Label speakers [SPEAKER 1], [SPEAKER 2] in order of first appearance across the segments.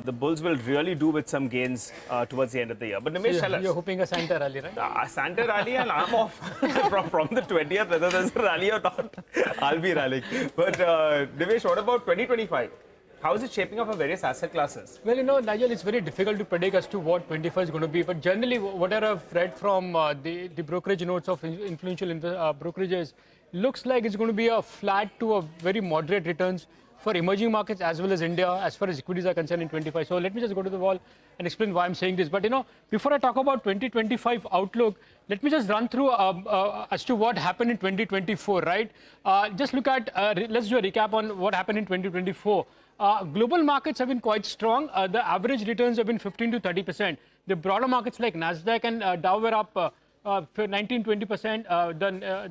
[SPEAKER 1] the bulls will really do with some gains towards the end of the year. But Nimesh,
[SPEAKER 2] So
[SPEAKER 1] tell us.
[SPEAKER 2] you're hoping a Santa rally, right?
[SPEAKER 1] Santa rally, and I'm off from the 20th. Whether there's a rally or not, I'll be rallying. But Nimesh, what about 2025? How is it shaping up for various asset classes?
[SPEAKER 2] Well, Nigel, it's very difficult to predict as to what 25 is going to be. But generally, whatever I've read from the brokerage notes of influential brokerages, looks like it's going to be a flat to a very moderate returns for emerging markets as well as India as far as equities are concerned in 25. So let me just go to the wall and explain why I'm saying this. But, before I talk about 2025 outlook, let me just run through as to what happened in 2024, right? Just look at, let's do a recap on what happened in 2024. Global markets have been quite strong. The average returns have been 15 to 30%. The broader markets like Nasdaq and Dow were up 19-20%.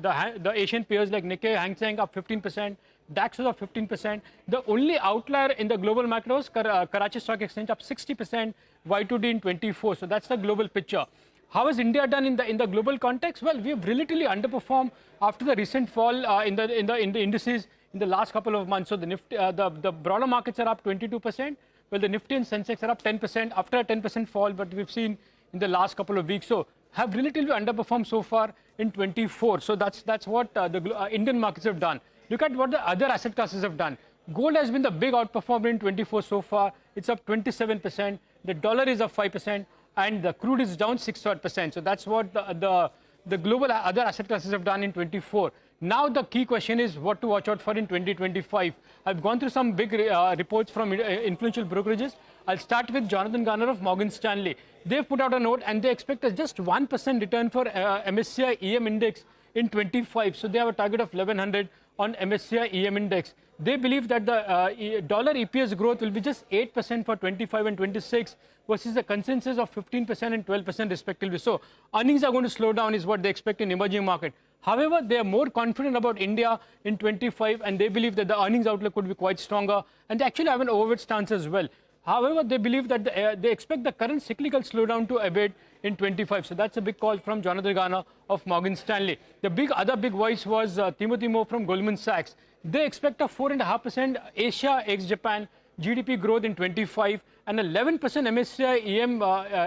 [SPEAKER 2] The Asian peers like Nikkei, Hang Seng up 15%. DAX was up 15%. The only outlier in the global market was Karachi Stock Exchange up 60%, Y2D in 24. So that's the global picture. How has India done in the global context? Well, we have relatively underperformed after the recent fall in the indices in the last couple of months. So the Nifty, the broader markets are up 22%. Well, the Nifty and Sensex are up 10% after a 10% fall, but we've seen in the last couple of weeks. So have relatively underperformed so far in 24. So that's what the Indian markets have done. Look at what the other asset classes have done. Gold has been the big outperformer in 24 so far. It's up 27%. The dollar is up 5%, and the crude is down 6%. So that's what the global other asset classes have done in 24. Now the key question is what to watch out for in 2025. I've gone through some big reports from influential brokerages. I'll start with Jonathan Garner of Morgan Stanley. They've put out a note and they expect a just 1% return for MSCI EM index in 25. So they have a target of 1100 on MSCI EM index. They believe that the dollar EPS growth will be just 8% for 25 and 26 versus a consensus of 15% and 12% respectively. So earnings are going to slow down is what they expect in emerging market. However, they are more confident about India in 25 and they believe that the earnings outlook could be quite stronger, and they actually have an overweight stance as well. However, they believe that they expect the current cyclical slowdown to abate in 25. So that's a big call from Jonathan Garner of Morgan Stanley. The other big voice was Timothy Moore from Goldman Sachs. They expect a 4.5% Asia ex-Japan GDP growth in 25 and 11% MSCI EM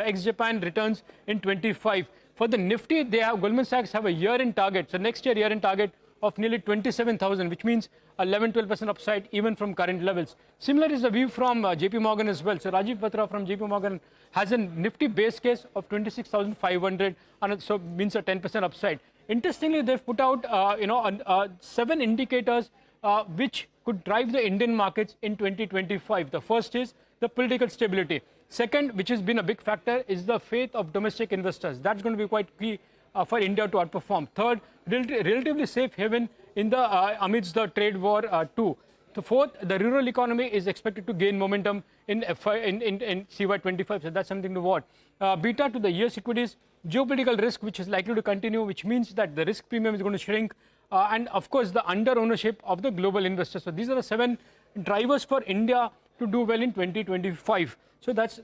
[SPEAKER 2] ex-Japan returns in 25. For the Nifty, Goldman Sachs have a year-end target. So next year-end target of nearly 27,000, which means 11-12% upside even from current levels. Similar is the view from JP Morgan as well. So Rajiv Batra from JP Morgan has a Nifty base case of 26,500, and so means a 10% upside. Interestingly, they've put out 7 indicators which could drive the Indian markets in 2025. The first is the political stability. Second, which has been a big factor, is the faith of domestic investors. That's going to be quite key for India to outperform. Third, relatively safe haven in the amidst the trade war too. The fourth, the rural economy is expected to gain momentum in CY25, so that's something to watch. Beta to the US equities, geopolitical risk, which is likely to continue, which means that the risk premium is going to shrink, and of course the under ownership of the global investors. So these are the 7 drivers for India to do well in 2025. So that's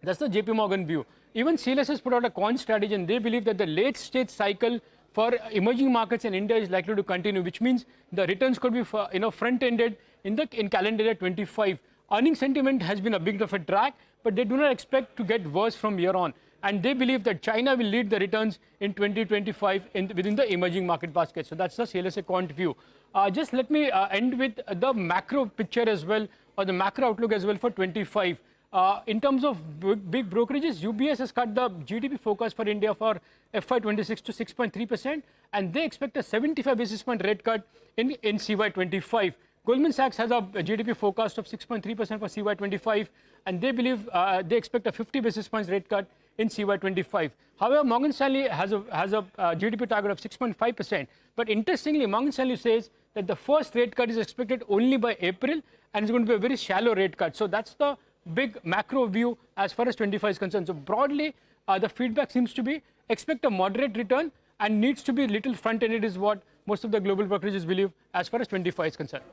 [SPEAKER 2] the JP Morgan view. Even CLS has put out a coin strategy, and they believe that the late stage cycle for emerging markets in India is likely to continue, which means the returns could be front-ended in calendar year 25. Earning sentiment has been a bit of a drag, but they do not expect to get worse from here on. And they believe that China will lead the returns in 2025 within the emerging market basket. So that's the CLSA quant view. Just let me end with the macro picture as well, or the macro outlook as well for 25. In terms of big brokerages, UBS has cut the GDP forecast for India for FY26 to 6.3%, and they expect a 75 basis point rate cut in CY25. Goldman Sachs has a GDP forecast of 6.3% for CY25, and they believe they expect a 50 basis points rate cut in CY25. However, Morgan Stanley has a GDP target of 6.5%. But interestingly, Morgan Stanley says that the first rate cut is expected only by April, and it's going to be a very shallow rate cut. So that's the big macro view as far as 25 is concerned. So broadly, the feedback seems to be expect a moderate return and needs to be little front-ended is what most of the global brokerages believe as far as 25 is concerned.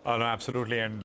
[SPEAKER 3] No, absolutely. And